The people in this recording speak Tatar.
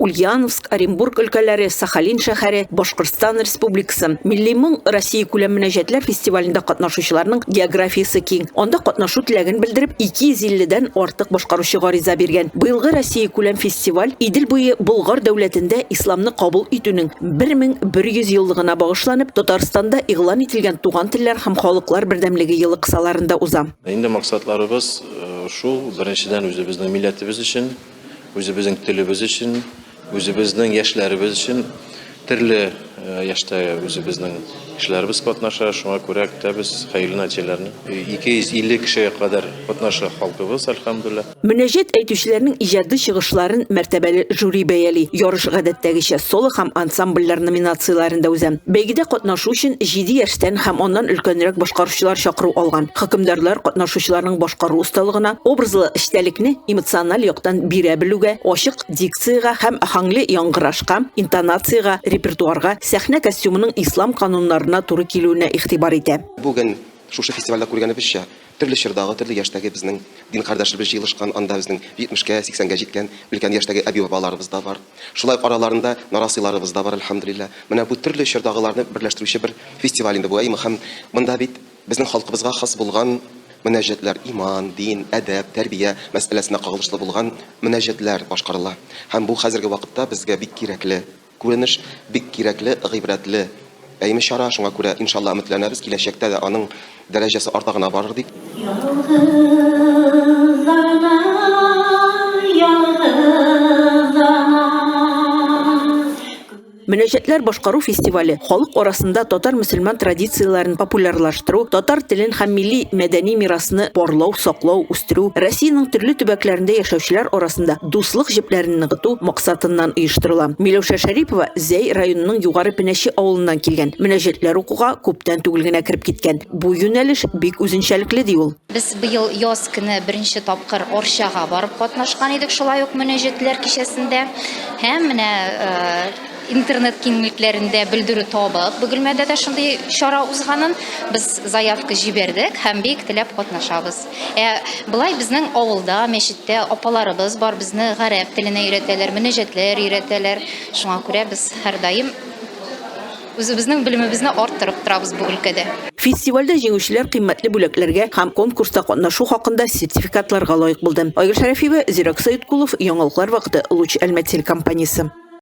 Ульяновск, Оренбург өлкәләре, Сахалин шәһәре, Башкортстан Республикасы. Милли моң Россия күләм мөнәҗәтләр фестивалендә катнашучыларның географиясы киң. Анда катнашу теләген белдереп 250дән артык башкаручы гариза биргән. Быелгы Россия күләм фестиваль Идел буе Болгар дәүләтендә исламны кабул итүнең 1100 еллыгына багышланып, Татарстанда игълан ителгән туган телләр һәм халыклар бердәмлеге елы кысаларында уза. Инде максатларыбыз шул, беренчедән үзебезнең милләтебез өчен, үзебезнең телебез өчен, үзебезнең яшьләребез өчен төрле яшьтә үзебезнең кешеләребез катнаша, шуңа күрә көтәбез хәерле нәтиҗәләрне. 250 кешегә кадәр катнаша халкыбыз, әлхәмдүлилләh. Мөнәҗәт әйтүчеләрнең иҗади чыгышларын мәртәбәле жюри бәяли. Ярыш гадәттәгечә соло һәм ансамбльләр номинацияләрендә үзә. Бәйгедә катнашу өчен 7 яшьтән һәм аннан өлкәнрәк башкаручылар чакыру алган. Хөкемдарлар катнашучыларның башкару осталыгына, образлы эчтәлекне эмоциональ яктан бирә белүгә, ачык дикцияга һәм ахаңлы яңгырашка, интонациягә, репертуарга, сәхнә костюмының ислам кануннарына туры килүенә игътибар итә. Бүген шушы фестивальдә күргәнебезчә, төрле чордагы, төрле яшьтәге безнең дин кардәшләребез җыелышкан, анда безнең 70-кә, 80-гә җиткән өлкән яшьтәге әби-бабаларыбыз да бар. Шулай араларында нарасыйларыбыз да бар, әлхәмдүлилләh. Менә бу төрле чордагыларны берләштерүче бер фестиваль инде бу. Һәм монда бит безнең халкыбызга хас булган мөнәҗәтләр, иман, дин, әдәп, тәрбия мәсьәләсенә кагылышлы булган мөнәҗәтләр башкарыла. Һәм бу хәзерге вакытта безгә бик кирәкле күренеш, бик кирәкле, гыйбрәтле чара, шуңа күрә иншалла өметләнәбез, киләчәктә дә аның дәрәҗәсе артыгына барыр дип. Мөнәҗәтләр башкару фестивале халык арасында татар-мөселман традицияләрен популярлаштыру, татар телен һәм милли мәдәни мирасны барлау, саклау, үстерү, Россиянең төрле төбәкләрендә яшәүчеләр арасында дуслык җепләрен ныгыту максатыннан оештырыла. Миләүшә Шәрипова Зәй районының Югары Пенәче авылыннан килгән. Мөнәҗәтләр укуга күптән түгел генә кирип киткән. Бу юнәлеш бик үзенчәлекле ди ул. Без быел яз көне беренче тапкыр Арчага барып катнашкан идек, шулай ук мөнәҗәтләр кичәсендә. Һәм менә интернет киңлекләрендә белдерү табып, Бөгелмәдә дә шундый чара узганын без заявка җибәрдек һәм бик теләп катнашабыз. Булай безнең авылда, мәчеттә апаларыбыз бар, безне гарәп теленә өйрәтәләр, мөнәҗәтләр өйрәтәләр. Шуңа күрә без һәрдаим үзебезнең белемебезне арттырып торабыз бу өлкәдә. Фестивальдә җиңүчеләр кыйммәтле бүләкләргә һәм конкурста катнашу хакында сертификатларга лаек булды. Айгөл Шәрәфиева, Зирак Сәйдкулов, Яңалыклар вакыты, Луч Әлмәт телекомпаниясе.